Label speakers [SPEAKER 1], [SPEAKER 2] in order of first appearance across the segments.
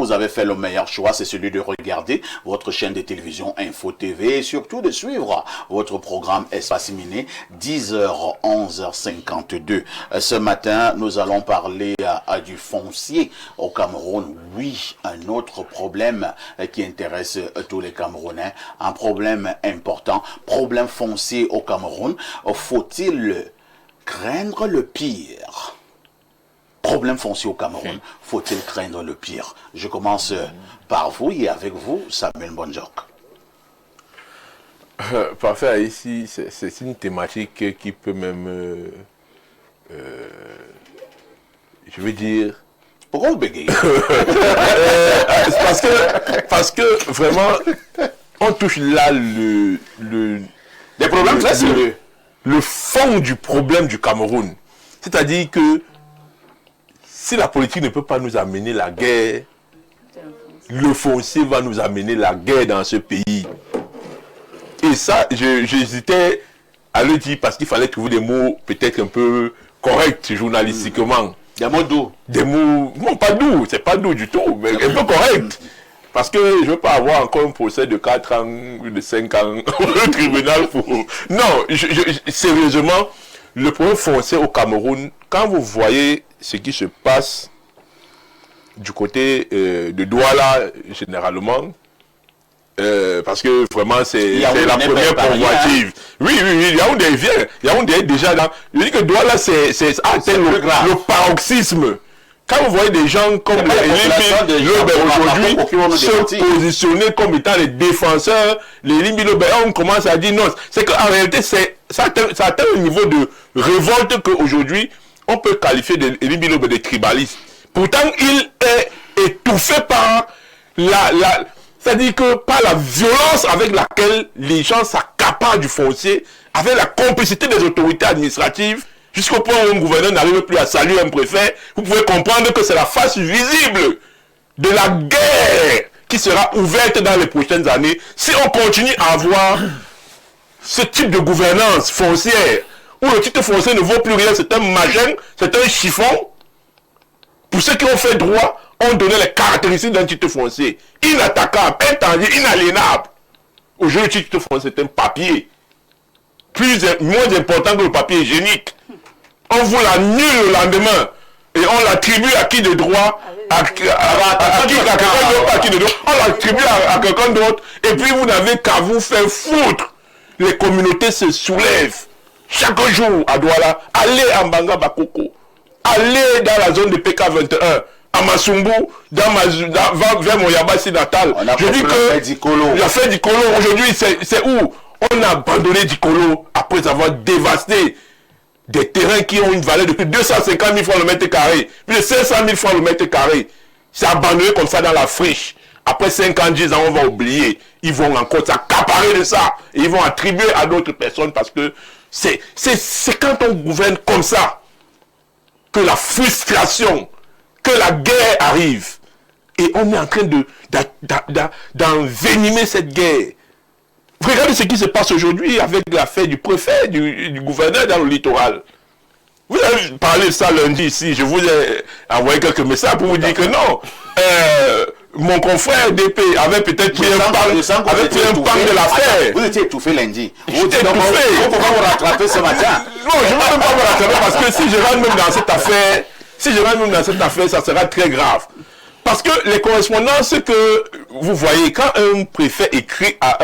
[SPEAKER 1] vous avez fait le meilleur choix, c'est celui de regarder votre chaîne de télévision Info TV et surtout de suivre votre programme Espace Miné, 10h, 11h52. Ce matin, nous allons parler du foncier au Cameroun. Oui, un autre problème qui intéresse tous les Camerounais, un problème important, problème foncier au Cameroun. Faut-il craindre le pire? Problème foncier au Cameroun, faut-il craindre le pire? Je commence par vous et avec vous, Samuel Bonjok.
[SPEAKER 2] Parfait, ici, c'est une thématique qui peut même, je veux dire...
[SPEAKER 1] Pourquoi vous bégayez?
[SPEAKER 2] parce que vraiment, on touche là des problèmes très sérieux. Le fond du problème du Cameroun. C'est-à-dire que si la politique ne peut pas nous amener la guerre, le foncier va nous amener la guerre dans ce pays. Et ça, j'hésitais à le dire parce qu'il fallait trouver des mots peut-être un peu corrects journalistiquement.
[SPEAKER 1] Des mots doux.
[SPEAKER 2] Des mots, non pas doux, c'est pas doux du tout, mais un peu correct. Parce que je ne veux pas avoir encore un procès de 4 ans, de 5 ans au tribunal pour... Non, sérieusement, le problème foncier au Cameroun, quand vous voyez ce qui se passe du côté de Douala, généralement, parce que vraiment c'est la première prérogative. Oui, Yaoundé vient. Yaoundé est déjà là. Je dis que Douala, c'est atteint le paroxysme. Quand vous voyez des gens comme les aujourd'hui se positionner comme étant les défenseurs, les Limbi Lobe, on commence à dire non. C'est qu'en réalité, ça atteint un niveau de révolte qu'aujourd'hui, on peut qualifier de Limbi Lobe de tribaliste. Pourtant, il est étouffé par c'est-à-dire que par la violence avec laquelle les gens s'accaparent du foncier, avec la complicité des autorités administratives, jusqu'au point où un gouverneur n'arrive plus à saluer un préfet, vous pouvez comprendre que c'est la face visible de la guerre qui sera ouverte dans les prochaines années si on continue à avoir ce type de gouvernance foncière, où le titre foncier ne vaut plus rien, c'est un magène, c'est un chiffon. Pour ceux qui ont fait droit, on donnait les caractéristiques d'un titre foncier. Inattaquable, intangible, inaliénable. Aujourd'hui, le titre foncier, c'est un papier. Moins important que le papier hygiénique. On vous l'annule le lendemain. Et on l'attribue à qui de droit, on l'attribue à quelqu'un d'autre. Et puis vous n'avez qu'à vous faire foutre. Les communautés se soulèvent. Chaque jour à Douala, allez à Mbanga Bakoko. Allez dans la zone de PK21. À Masumbu, vers mon Yabassi natal. Je dis que la fête d'Ikolo, aujourd'hui, c'est où on a abandonné d'Ikolo après avoir dévasté des terrains qui ont une valeur de plus de 250 000 francs le mètre carré, plus de 500 000 francs le mètre carré. C'est abandonné comme ça dans la friche. Après 5 ans, 10 ans, on va oublier. Ils vont encore s'accaparer de ça. Et ils vont attribuer à d'autres personnes parce que c'est quand on gouverne comme ça que la frustration, que la guerre arrive. Et on est en train d'envenimer cette guerre. Regardez ce qui se passe aujourd'hui avec l'affaire du préfet, du gouverneur dans le littoral. Vous avez parlé de ça lundi ici. Je vous ai envoyé quelques messages pour vous dire que non. Mon confrère DP avait peut-être pris un pan de l'affaire.
[SPEAKER 1] Vous étiez étouffé lundi.
[SPEAKER 2] Vous étiez étouffé.
[SPEAKER 1] Pourquoi vous rattraper ce matin?
[SPEAKER 2] Non, je ne vais même pas vous rattraper parce que si je rentre même dans cette affaire, ça sera très grave. Parce que les correspondances que vous voyez, quand un préfet écrit à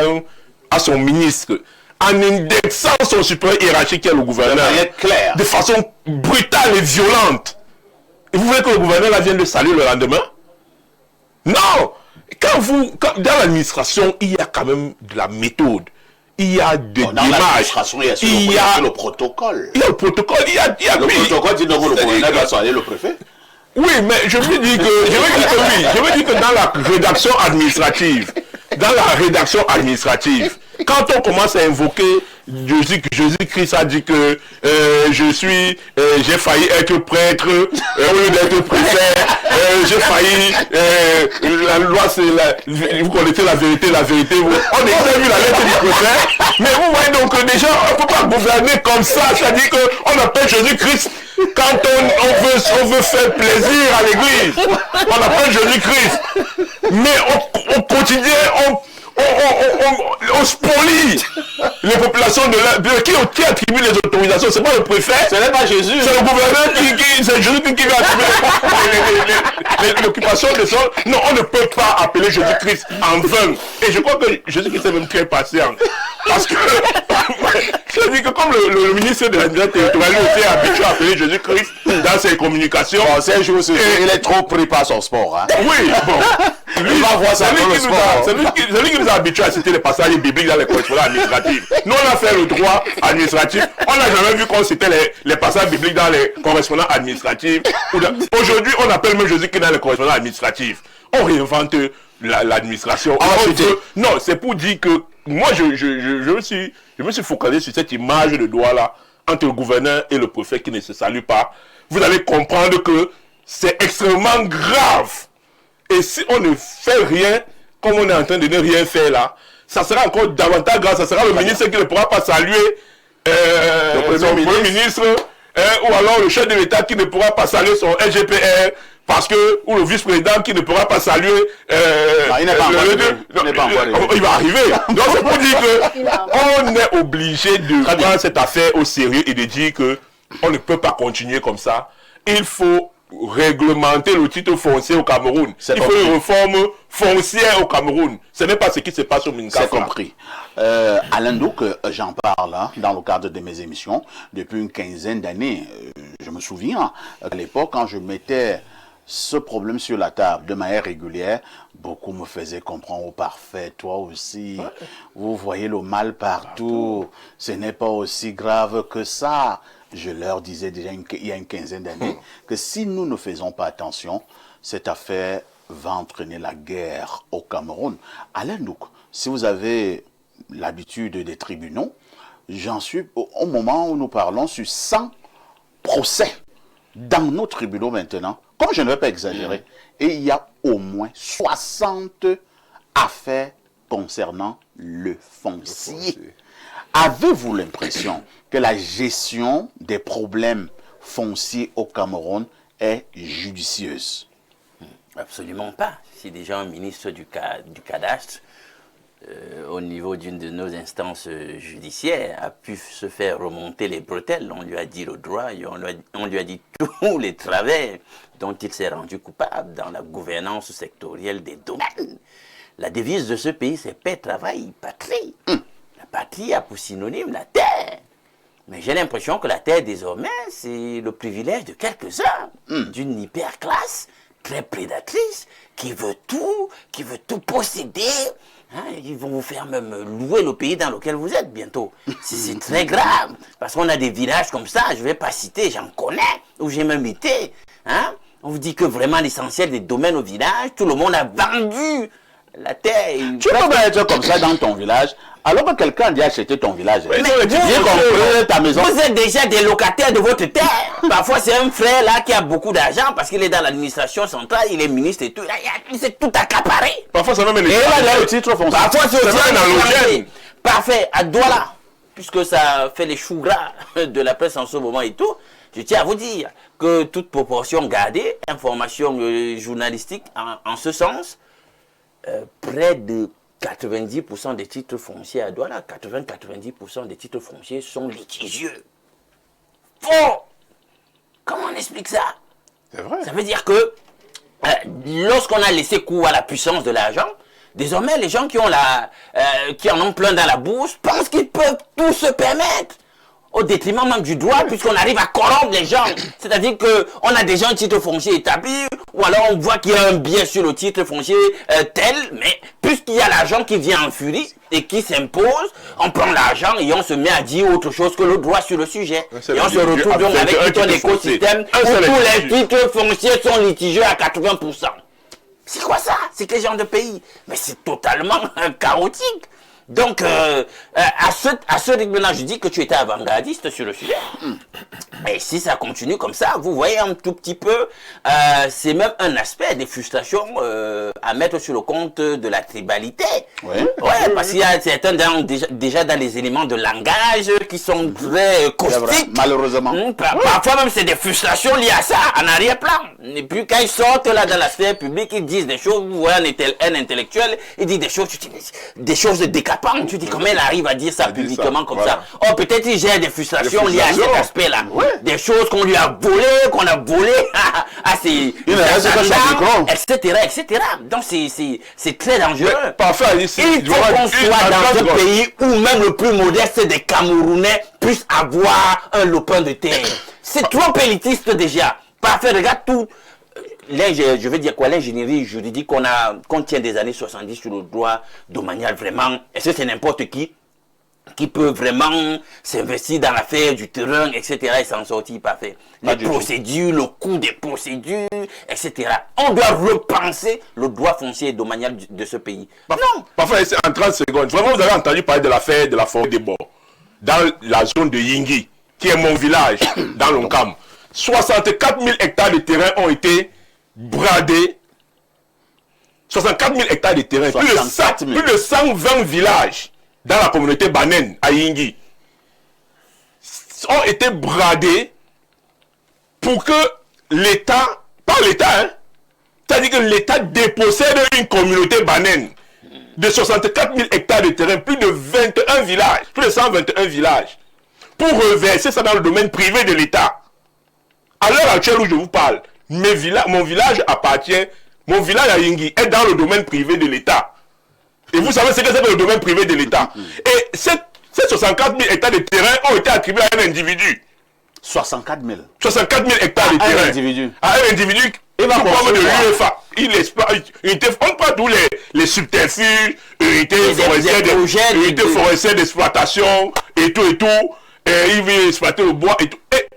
[SPEAKER 2] son ministre, en indexant son supérieur hiérarchique qui est le gouverneur, de façon brutale et violente, et vous voulez que le gouverneur là vienne le saluer le lendemain? Non! Dans l'administration, il y a quand même de la méthode. Il y a des démarches.
[SPEAKER 1] Il y a le protocole.
[SPEAKER 2] Il y a le protocole.
[SPEAKER 1] Le protocole dit que le gouverneur doit saluer le préfet.
[SPEAKER 2] Oui, mais je veux dire que dans la rédaction administrative, quand on commence à invoquer Jésus-Christ a dit que j'ai failli être prêtre au lieu d'être préfet. J'ai failli, la loi c'est vous connaissez la vérité. On a déjà vu la lettre du prophète, mais vous voyez donc déjà on ne peut pas gouverner comme ça, c'est-à-dire qu'on appelle Jésus-Christ quand on veut faire plaisir à l'église, on appelle Jésus-Christ, mais au quotidien on spolie les populations qui attribue les autorisations. C'est pas le préfet,
[SPEAKER 1] ce n'est pas Jésus,
[SPEAKER 2] c'est le gouverneur c'est Jésus qui va attribuer l'occupation des sols. Non, on ne peut pas appeler Jésus-Christ en vain. Et je crois que Jésus-Christ est même très patient. Parce que je dis que comme le ministre de l'Administration territoriale aussi est habitué à appeler Jésus-Christ dans ses communications.
[SPEAKER 1] Bon, c'est juste, il est trop pris par son sport. Hein.
[SPEAKER 2] Oui, bon.
[SPEAKER 1] Lui, va voir ça dans le sport.
[SPEAKER 2] C'est lui qui nous a habitués à citer les passages bibliques dans les correspondances administratives. Nous, on a fait le droit administratif. On n'a jamais vu qu'on citait les passages bibliques dans les correspondances administratives. Aujourd'hui, on appelle même Jésus-Christ dans les correspondances administratives. On réinvente l'administration. Non, c'est pour dire que moi, je me suis focalisé sur cette image de doigt-là entre le gouverneur et le préfet qui ne se saluent pas. Vous allez comprendre que c'est extrêmement grave. Et si on ne fait rien, comme on est en train de ne rien faire là, ça sera encore davantage grave. Ça sera le ministre qui ne pourra pas saluer le premier ministre, ou alors le chef de l'État qui ne pourra pas saluer son SGPR, parce que, ou le vice-président qui ne pourra pas saluer...
[SPEAKER 1] il n'est pas encore
[SPEAKER 2] il va arriver. Donc c'est pour dire qu'on est obligé de prendre cette affaire au sérieux et de dire que on ne peut pas continuer comme ça. Il faut réglementer le titre foncier au Cameroun. Il faut une réforme foncière au Cameroun. Ce n'est pas ce qui se passe au Minkafra.
[SPEAKER 1] C'est compris. Alain Douk, j'en parle hein, dans le cadre de mes émissions depuis une quinzaine d'années. Je me souviens, à l'époque, quand je mettais ce problème sur la table de manière régulière, beaucoup me faisaient comprendre au parfait, toi aussi, vous voyez le mal partout, ce n'est pas aussi grave que ça. Je leur disais déjà il y a une quinzaine d'années que si nous ne faisons pas attention, cette affaire va entraîner la guerre au Cameroun. Alain Douk, si vous avez l'habitude des tribunaux, j'en suis au moment où nous parlons sur 100 procès dans nos tribunaux maintenant, comme je ne vais pas exagérer, et il y a au moins 60 affaires concernant le foncier. Avez-vous l'impression que la gestion des problèmes fonciers au Cameroun est judicieuse?
[SPEAKER 3] Absolument pas. Si déjà un ministre du cadastre, au niveau d'une de nos instances judiciaires, a pu se faire remonter les bretelles, on lui a dit le droit, on lui a dit tous les travers dont il s'est rendu coupable dans la gouvernance sectorielle des domaines. La devise de ce pays, c'est paix, travail, patrie. La patrie a pour synonyme la terre. Mais j'ai l'impression que la terre, désormais, c'est le privilège de quelques-uns, d'une hyperclasse très prédatrice, qui veut tout posséder. Hein, ils vont vous faire même louer le pays dans lequel vous êtes bientôt. C'est très grave, parce qu'on a des villages comme ça, je ne vais pas citer, j'en connais, où j'ai même été. Hein, on vous dit que vraiment l'essentiel des domaines au village, tout le monde a vendu la terre.
[SPEAKER 1] Tu peux pas être comme ça dans ton village, alors que quelqu'un a déjà acheté ton village.
[SPEAKER 3] Mais vous,
[SPEAKER 1] ta maison.
[SPEAKER 3] Vous êtes déjà des locataires de votre terre. Parfois, c'est un frère là qui a beaucoup d'argent parce qu'il est dans l'administration centrale, il est ministre et tout. Il s'est tout accaparé.
[SPEAKER 2] Parfois, ça même
[SPEAKER 1] Et là, le titre foncier.
[SPEAKER 3] Parfois, c'est aussi
[SPEAKER 2] halogène.
[SPEAKER 3] Parfait. À Douala, puisque ça fait les choux gras de la presse en ce moment et tout, je tiens à vous dire que toute proportion gardée, information journalistique en ce sens, près de 90% des titres fonciers à Douala, 80-90% des titres fonciers sont litigieux. Faux! Comment on explique ça?
[SPEAKER 2] C'est vrai.
[SPEAKER 3] Ça veut dire que lorsqu'on a laissé cours à la puissance de l'argent, désormais les gens qui en ont plein dans la bourse pensent qu'ils peuvent tout se permettre. Au détriment même du droit, puisqu'on arrive à corrompre les gens. C'est-à-dire qu'on a déjà un titre foncier établi, ou alors on voit qu'il y a un bien sur le titre foncier tel, mais puisqu'il y a l'argent qui vient en furie et qui s'impose, on prend l'argent et on se met à dire autre chose que le droit sur le sujet. Et on se retrouve donc avec tout un écosystème où tous les titres fonciers sont litigieux à 80%. C'est quoi ça? C'est quel genre de pays? Mais c'est totalement chaotique. Donc, à ce rythme-là, je dis que tu étais avant-gardiste sur le sujet. Et si ça continue comme ça, vous voyez un tout petit peu, c'est même un aspect des frustrations à mettre sur le compte de la tribalité.
[SPEAKER 1] Ouais.
[SPEAKER 3] Ouais, parce qu'il y a certains déjà dans les éléments de langage qui sont très caustiques.
[SPEAKER 1] Malheureusement.
[SPEAKER 3] Parfois même c'est des frustrations liées à ça, en arrière-plan. Et puis quand ils sortent là dans la sphère publique, ils disent des choses, vous voyez un intellectuel, il dit des choses, tu dis, des choses décapantes, tu dis comment il arrive à dire ça publiquement comme ça. Oh, peut-être il gère des frustrations liées à cet aspect-là.
[SPEAKER 1] Ouais.
[SPEAKER 3] Des choses qu'on lui a volées, qu'on a volées à ses etc., etc. Donc c'est très dangereux.
[SPEAKER 2] Parfait, ici,
[SPEAKER 3] Il faut qu'on soit dans un pays où même le plus modeste des Camerounais puisse avoir un lopin de terre. C'est trop élitiste déjà. Parfait, regarde tout. Je veux dire quoi, l'ingénierie juridique qu'on tient des années 70 sur le droit domanial, vraiment, est-ce que c'est n'importe qui peut vraiment s'investir dans l'affaire du terrain, etc. et s'en sortir parfait. Les procédures, le coût des procédures, etc. On doit repenser le droit foncier et domanial de ce pays. Non.
[SPEAKER 2] Parfait, c'est en 30 secondes. Vraiment, vous avez entendu parler de l'affaire de la forêt des bords dans la zone de Yingui, qui est mon village, dans l'Oncam. 64 000 hectares de terrain ont été bradés. 64 000 hectares de terrain, plus de 120 villages dans la communauté Banen, à Yingui, ont été bradés pour que l'État, pas l'État, hein, c'est-à-dire que l'État dépossède une communauté Banen de 64 000 hectares de terrain, plus de 21 villages, plus de 121 villages, pour reverser ça dans le domaine privé de l'État. À l'heure actuelle où je vous parle, mon village appartient, mon village à Yingui est dans le domaine privé de l'État. Et vous savez ce que c'est que le domaine privé de l'État. Et ces 64 000 hectares de terrain ont été attribués à un individu.
[SPEAKER 1] 64 000.
[SPEAKER 2] 64 000 hectares de terrain. À un individu. Il va de l'UEFA. On prend tous les subterfuges, unités forestières d'exploitation, et tout. Et il veut exploiter le bois et tout. Et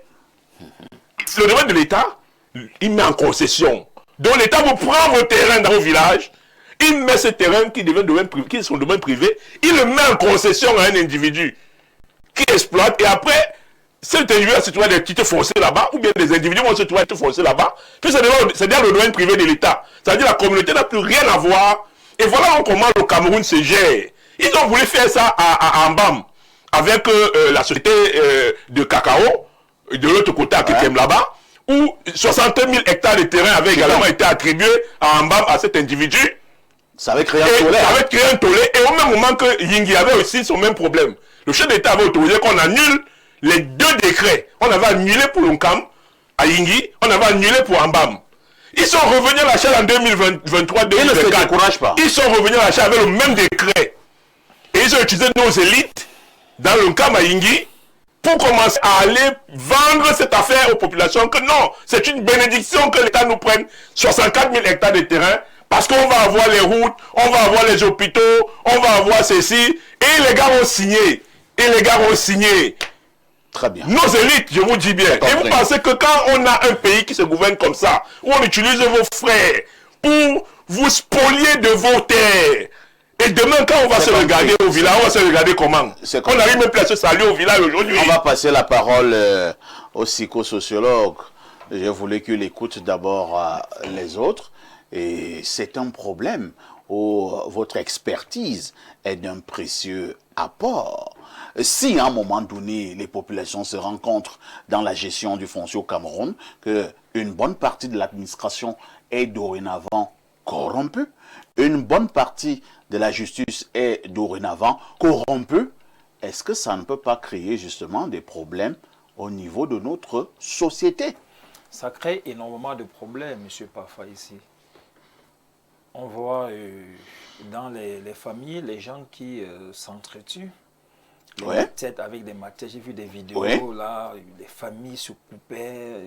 [SPEAKER 2] le domaine de l'État, il met en concession. Donc l'État vous prend vos terrains dans vos villages. Il met ce terrain qui devient domaine privé, qui est son domaine privé, il le met en concession à un individu qui exploite, et après, cet individu va se trouver des titres fonciers là-bas, ou bien des individus vont se trouver des titres fonciers là-bas, puis c'est dans le domaine privé de l'État. C'est-à-dire la communauté n'a plus rien à voir, et voilà comment le Cameroun se gère. Ils ont voulu faire ça à Ambam, avec la société de cacao, de l'autre côté à Kekem là-bas, où 60 000 hectares de terrain avaient également été attribués à Ambam, à cet individu.
[SPEAKER 1] Ça avait créé un
[SPEAKER 2] tollé. Et au même moment que Yingui avait aussi son même problème. Le chef d'État avait autorisé qu'on annule les deux décrets. On avait annulé pour l'Oncam, à Yingui, on avait annulé pour Ambam. Ils sont revenus à la charge en 2023-2024. Ils sont revenus à la charge avec le même décret. Et ils ont utilisé nos élites dans l'Oncam à Yingui pour commencer à aller vendre cette affaire aux populations que non, c'est une bénédiction que l'État nous prenne 64 000 hectares de terrain. Parce qu'on va avoir les routes, on va avoir les hôpitaux, on va avoir ceci. Et les gars ont signé.
[SPEAKER 1] Très bien.
[SPEAKER 2] Nos élites, je vous dis bien. Et vous pensez que quand on a un pays qui se gouverne comme ça, où on utilise vos frères pour vous spolier de vos terres, et demain, quand on va se regarder au village, on va se regarder comment? On n'arrive même plus à se saluer au village aujourd'hui.
[SPEAKER 1] On va passer la parole au psychosociologue. Je voulais qu'il écoute d'abord les autres. Et c'est un problème où votre expertise est d'un précieux apport. Si à un moment donné, les populations se rencontrent dans la gestion du foncier au Cameroun, qu'une bonne partie de l'administration est dorénavant corrompue, une bonne partie de la justice est dorénavant corrompue, est-ce que ça ne peut pas créer justement des problèmes au niveau de notre société?
[SPEAKER 4] Ça crée énormément de problèmes, M. Pafa, ici. On voit dans les familles, les gens qui s'entretuent, peut-être avec des machettes. J'ai vu des vidéos, là, les familles se coupaient,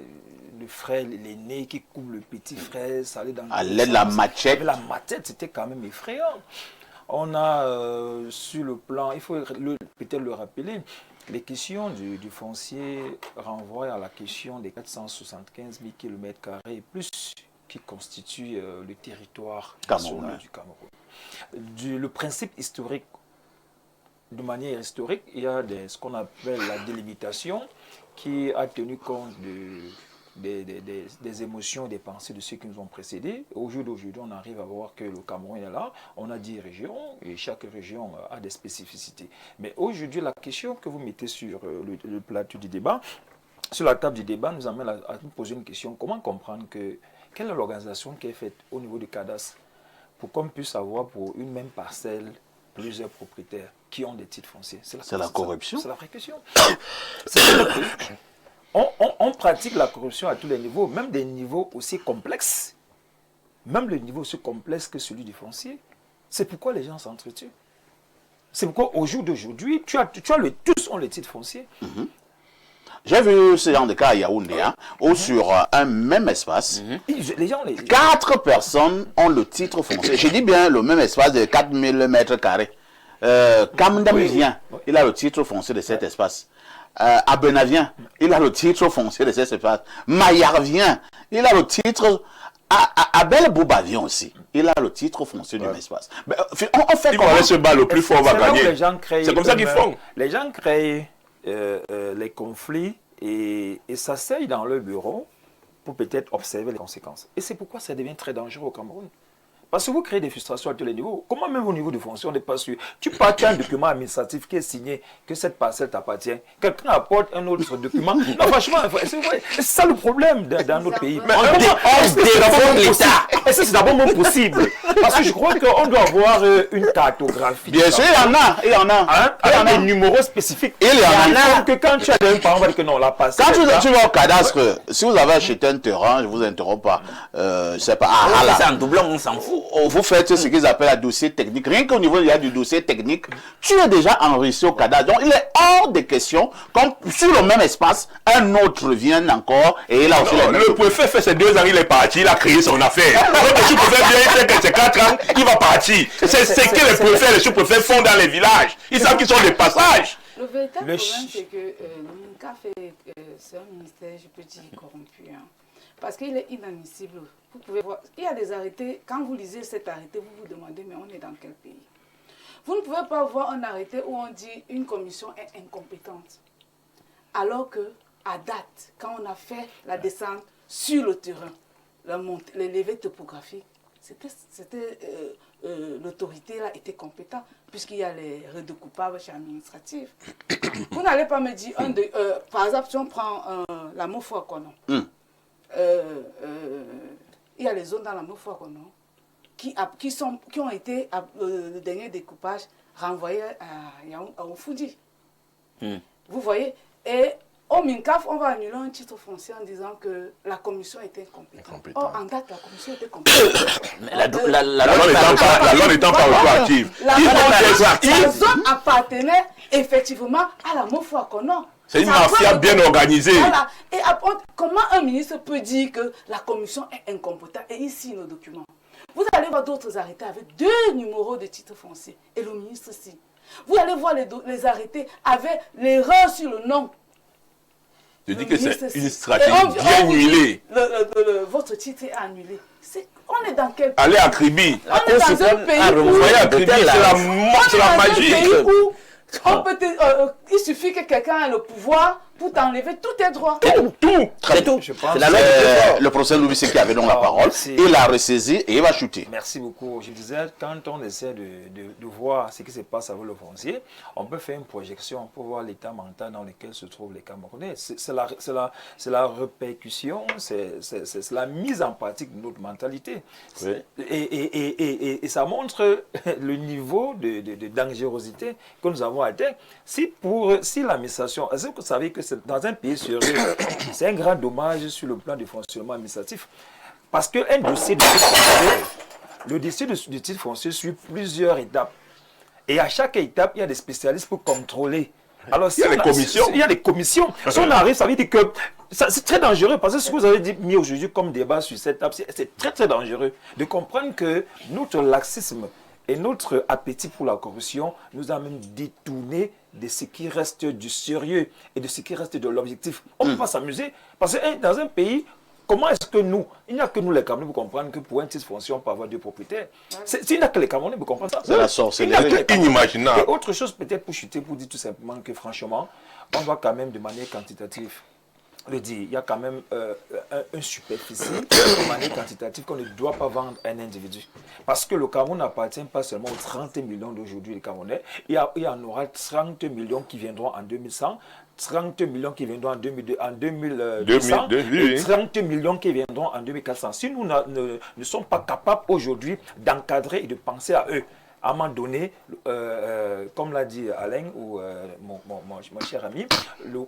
[SPEAKER 4] le frère, l'aîné qui coupe le petit frère, ça allait dans le...
[SPEAKER 1] À l'aide de la machette.
[SPEAKER 4] Avec la machette, c'était quand même effrayant. On a, sur le plan, il faut peut-être le rappeler, les questions du foncier renvoient à la question des 475 000 km² et plus, qui constitue le territoire national du Cameroun. Le principe historique de manière historique, il y a ce qu'on appelle la délimitation qui a tenu compte des émotions, des pensées de ceux qui nous ont précédés. Au jour d'aujourd'hui, on arrive à voir que le Cameroun est là. On a 10 régions et chaque région a des spécificités. Mais aujourd'hui, la question que vous mettez sur le plateau du débat, sur la table du débat, nous amène à nous poser une question. Comment comprendre quelle est l'organisation qui est faite au niveau du cadastre pour qu'on puisse avoir pour une même parcelle plusieurs propriétaires qui ont des titres fonciers?
[SPEAKER 1] C'est la corruption.
[SPEAKER 4] C'est la vraie question. On pratique la corruption à tous les niveaux, même des niveaux aussi complexes. Même le niveau aussi complexe que celui du foncier. C'est pourquoi les gens s'entretuent. C'est pourquoi au jour d'aujourd'hui, tous ont les titres fonciers.
[SPEAKER 1] J'ai vu ce genre de cas à Yaoundé, où sur un même espace,
[SPEAKER 4] Les gens,
[SPEAKER 1] 4 personnes ont le titre foncier. Je dis bien le même espace de 4000 mètres carrés. Kamdam vient, il a le titre foncier de cet espace. Abenavien, il a le titre foncier de cet espace. Maillard vient, il a le titre. Abel Bouba vient aussi, il a le titre foncier du même espace. On fait comment?
[SPEAKER 2] Se bat le plus fort va gagner.
[SPEAKER 4] C'est
[SPEAKER 2] comme ça qu'ils font.
[SPEAKER 4] Les gens créent les conflits et s'asseyent dans leur bureau pour peut-être observer les conséquences. Et c'est pourquoi ça devient très dangereux au Cameroun. Parce que vous créez des frustrations à tous les niveaux. Comment même au niveau de fonction, on n'est pas sûr. Tu parles un document administratif qui est signé que cette parcelle t'appartient. Quelqu'un apporte un autre document. Non, franchement, c'est ça le problème dans notre pays.
[SPEAKER 3] Mais on défend l'État.
[SPEAKER 4] Et ça, c'est d'abord même possible. Parce que je crois qu'on doit avoir une cartographie.
[SPEAKER 1] Bien sûr, il y en a.
[SPEAKER 4] Il y en a des numéros spécifiques.
[SPEAKER 1] Il y en a.
[SPEAKER 4] Que quand tu as un parent, on va dire que non, la parcelle.
[SPEAKER 1] Quand tu vas au cadastre, si vous avez acheté un terrain, je ne vous interromps pas, je ne sais pas.
[SPEAKER 3] C'est un doublon, on s'en fout.
[SPEAKER 1] Vous faites ce qu'ils appellent un dossier technique. Rien qu'au niveau du dossier technique, tu es déjà enregistré au cadastre. Donc, il est hors de question, comme sur le même espace, un autre vient encore et il a aussi
[SPEAKER 2] le préfet fait ses 2 ans, il est parti, il a créé son affaire. Donc, le sous-préfet vient, il fait que c'est 4 ans, il va partir. C'est ce que les préfets et les sous-préfets font dans les villages. Ils savent qu'ils sont des passages.
[SPEAKER 5] Le véritable problème, c'est que le MINCAF, c'est un ministère, je peux dire, corrompu. Parce qu'il est inadmissible. Vous pouvez voir, il y a des arrêtés. Quand vous lisez cet arrêté, vous vous demandez, mais on est dans quel pays? Vous ne pouvez pas voir un arrêté où on dit une commission est incompétente. Alors que, à date, quand on a fait la descente sur le terrain, l'élevé topographique, l'autorité là était compétente, puisqu'il y a les redécoupages administratifs. Vous n'allez pas me dire, par exemple, si on prend la Mofo Kono, il y a les zones dans la Mofo Kono qui ont été, le dernier découpage, renvoyés à Ofoudi. Vous voyez? Et au MINCAF, on va annuler un titre foncier en disant que la commission était incompétente. Or, en date, la commission était compétente.
[SPEAKER 3] La
[SPEAKER 2] loi n'étant pas rétroactive.
[SPEAKER 5] La zone appartenait effectivement à la Mofo Kono.
[SPEAKER 2] C'est une mafia bien organisée.
[SPEAKER 5] Voilà. Et après, comment un ministre peut dire que la commission est incompétente et ici nos documents? Vous allez voir d'autres arrêtés avec 2 numéros de titre foncier et le ministre signe. Vous allez voir les arrêtés avec l'erreur sur le nom.
[SPEAKER 2] Je dis que c'est une stratégie bien huilée.
[SPEAKER 5] Votre titre est annulé. On est dans quel pays?
[SPEAKER 2] Allez à Kribi.
[SPEAKER 5] On est dans un pays où...
[SPEAKER 2] Vous voyez à Kribi, c'est la magie.
[SPEAKER 5] Il suffit que quelqu'un ait le pouvoir pour t'enlever tous tes droits.
[SPEAKER 2] Tout.
[SPEAKER 3] C'est tout.
[SPEAKER 1] C'est le professeur Louis qui avait donc la parole. Il a ressaisi et il va chuter.
[SPEAKER 4] Merci beaucoup. Je disais, quand on essaie de voir ce qui se passe avec le foncier, on peut faire une projection pour voir l'état mental dans lequel se trouvent les Camerounais. C'est la répercussion, c'est la mise en pratique de notre mentalité. Oui. Et ça montre le niveau de dangerosité que nous avons atteint. Si l'administration, est-ce que vous savez que dans un pays sérieux, c'est un grand dommage sur le plan du fonctionnement administratif. Parce qu'un dossier de titre foncier, le dossier de titre foncier suit plusieurs étapes. Et à chaque étape, il y a des spécialistes pour contrôler. Alors,
[SPEAKER 2] il y a des commissions.
[SPEAKER 4] Il y a des commissions. Si on arrive, ça veut dire que c'est très dangereux. Parce que ce que vous avez mis aujourd'hui comme débat sur cette table, c'est très très dangereux de comprendre que notre laxisme et notre appétit pour la corruption nous a même détourné de ce qui reste du sérieux et de ce qui reste de l'objectif. On ne peut pas s'amuser parce que dans un pays, comment est-ce que nous, il n'y a que nous les Camerounais pour comprendre que pour un titre foncier, on peut avoir 2 propriétaires. Il n'y a que les Camerounais pour comprendre ça.
[SPEAKER 1] C'est la sorcellerie.
[SPEAKER 2] Inimaginable.
[SPEAKER 4] Et autre chose, peut-être pour chuter, pour dire tout simplement que franchement, on doit quand même de manière quantitative le dire. Il y a quand même un superficie de manière quantitative qu'on ne doit pas vendre à un individu. Parce que le Cameroun n'appartient pas seulement aux 30 millions d'aujourd'hui, les Camerounais. Il y en aura 30 millions qui viendront en 2100. 30 millions qui viendront en 2200 et 30 millions qui viendront en 2400. Si nous ne sommes pas capables aujourd'hui d'encadrer et de penser à eux, à un moment donné, comme l'a dit Alain ou mon cher ami,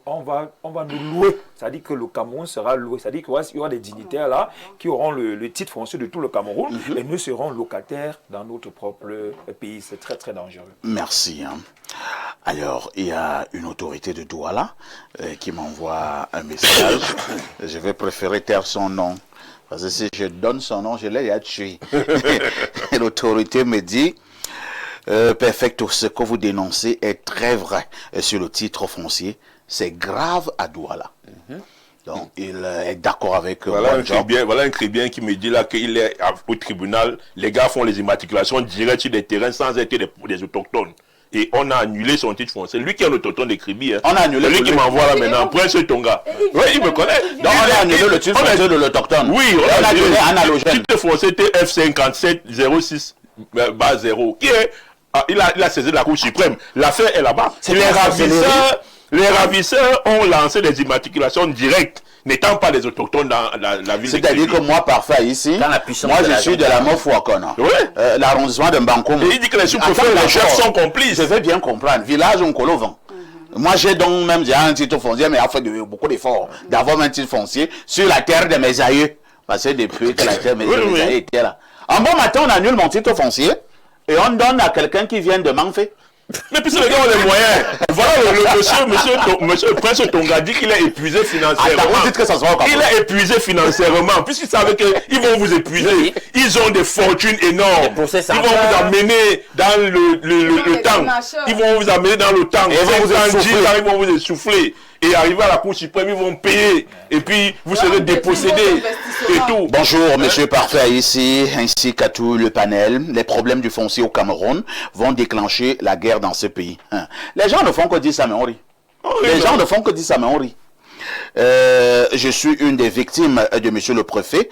[SPEAKER 4] on va nous louer. C'est-à-dire que le Cameroun sera loué. C'est-à-dire qu'il y aura des dignitaires là qui auront le titre foncier de tout le Cameroun et nous serons locataires dans notre propre pays. C'est très très dangereux.
[SPEAKER 1] Merci. Alors, il y a une autorité de Douala qui m'envoie un message. Je vais préférer taire son nom. Parce que si je donne son nom, je l'ai déjà tué. L'autorité me dit, Perfecto, ce que vous dénoncez est très vrai sur le titre foncier. C'est grave à Douala. Donc, il est d'accord avec
[SPEAKER 2] voilà un tribien qui me dit là qu'il est au tribunal. Les gars font les immatriculations directes sur des terrains sans être des autochtones. Et on a annulé son titre foncier. Lui qui est un autochtone de Kribi. Hein.
[SPEAKER 1] On a annulé.
[SPEAKER 2] Lui qui m'envoie là maintenant. Prince Tonga. Oui, il me connaît.
[SPEAKER 1] Donc on a annulé le titre foncier de l'autochtone.
[SPEAKER 2] Oui, on a annulé
[SPEAKER 1] analogique.
[SPEAKER 2] Le titre foncier TF5706 bas 0. Qui est, il a saisi la Cour suprême. L'affaire est là-bas. Les ravisseurs ont lancé des immatriculations directes, n'étant pas des autochtones dans la ville.
[SPEAKER 1] C'est-à-dire que moi, parfois, ici, moi, je suis de la Mofouakona, l'arrondissement de Mbankoum.
[SPEAKER 2] Et il dit que les sous-préfets et les chefs sont complices.
[SPEAKER 1] Je veux bien comprendre. Village Onkolovan. Moi, j'ai donc même déjà un titre foncier, mais il a fait beaucoup d'efforts d'avoir un titre foncier sur la terre de mes aïeux. Parce que depuis que la terre de mes aïeux était là. En bon matin, on annule mon titre foncier et on donne à quelqu'un qui vient de Manfé.
[SPEAKER 2] Mais puis les gars ont les moyens. Voilà monsieur Prince Tonga dit qu'il est épuisé financièrement.
[SPEAKER 1] Attends, dites que ça soit
[SPEAKER 2] il est épuisé financièrement. Puisqu'ils savent qu'ils vont vous épuiser. Ils ont des fortunes énormes. Ils vont vous amener dans le temps. Ils vont vous amener dans le temps. Ils vont vous essouffler. Et arriver à la Cour suprême, ils vont payer. Et puis, vous serez dépossédés. Et tout.
[SPEAKER 1] Bonjour, monsieur Parfait, ici, ainsi qu'à tout le panel. Les problèmes du foncier au Cameroun vont déclencher la guerre dans ce pays. Les gens ne font que dire ça, mais on rit. Les gens ne font que dire ça, mais on rit. Je suis une des victimes de monsieur le préfet,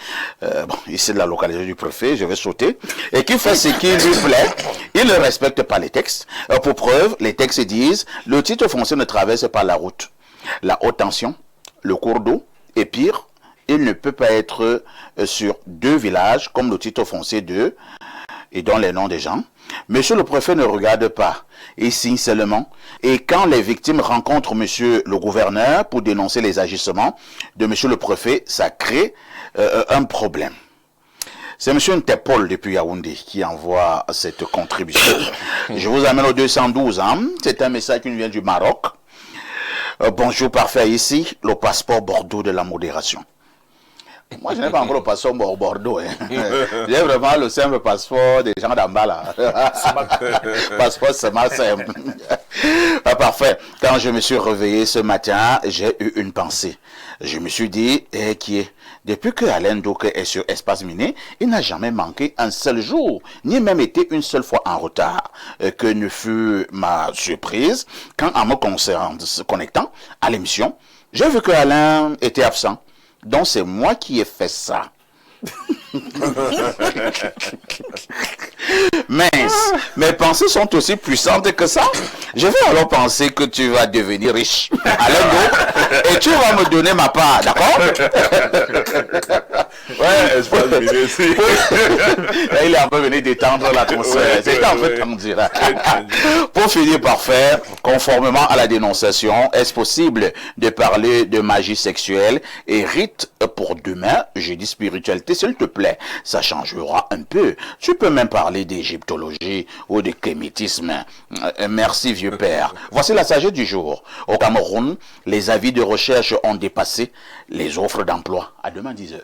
[SPEAKER 1] ici de la localité du préfet, je vais sauter, et qui fait ce qui lui plaît. Il ne respecte pas les textes. Pour preuve, les textes disent, le titre foncier ne traverse pas la route. La haute tension, le cours d'eau, et pire, il ne peut pas être sur 2 villages, comme le titre foncier 2, et dont les noms des gens. Monsieur le préfet ne regarde pas, il signe seulement. Et quand les victimes rencontrent monsieur le gouverneur pour dénoncer les agissements de monsieur le préfet, ça crée un problème. C'est monsieur Ntepol depuis Yaoundé qui envoie cette contribution. Je vous amène au 212. C'est un message qui nous vient du Maroc. Bonjour, Parfait, ici, le passeport Bordeaux de la modération. Moi, je n'ai pas encore le passeport Bordeaux. J'ai vraiment le simple passeport des gens d'en bas là. Passeport, c'est ma simple. Parfait. Quand je me suis réveillé ce matin, j'ai eu une pensée. Je me suis dit, depuis que Alain Douke est sur Espace Miné, il n'a jamais manqué un seul jour, ni même été une seule fois en retard. Que ne fut ma surprise quand, en me connectant à l'émission, j'ai vu que Alain était absent. Donc c'est moi qui ai fait ça. Mince, mes pensées sont aussi puissantes que ça. Je vais alors penser que tu vas devenir riche. Allez, et tu vas me donner ma part, d'accord?
[SPEAKER 2] Ouais, Espace Miné aussi.
[SPEAKER 1] Il est un peu venu détendre l'atmosphère. C'est un peu tendu là. Pour finir par faire, conformément à la dénonciation, est-ce possible de parler de magie sexuelle et rite pour demain, jeudi spiritualité, s'il te plaît? Ça changera un peu. Tu peux même parler d'égyptologie ou de kémétisme. Merci, vieux père. Voici la sagesse du jour. Au Cameroun, les avis de recherche ont dépassé les offres d'emploi. À demain 10h.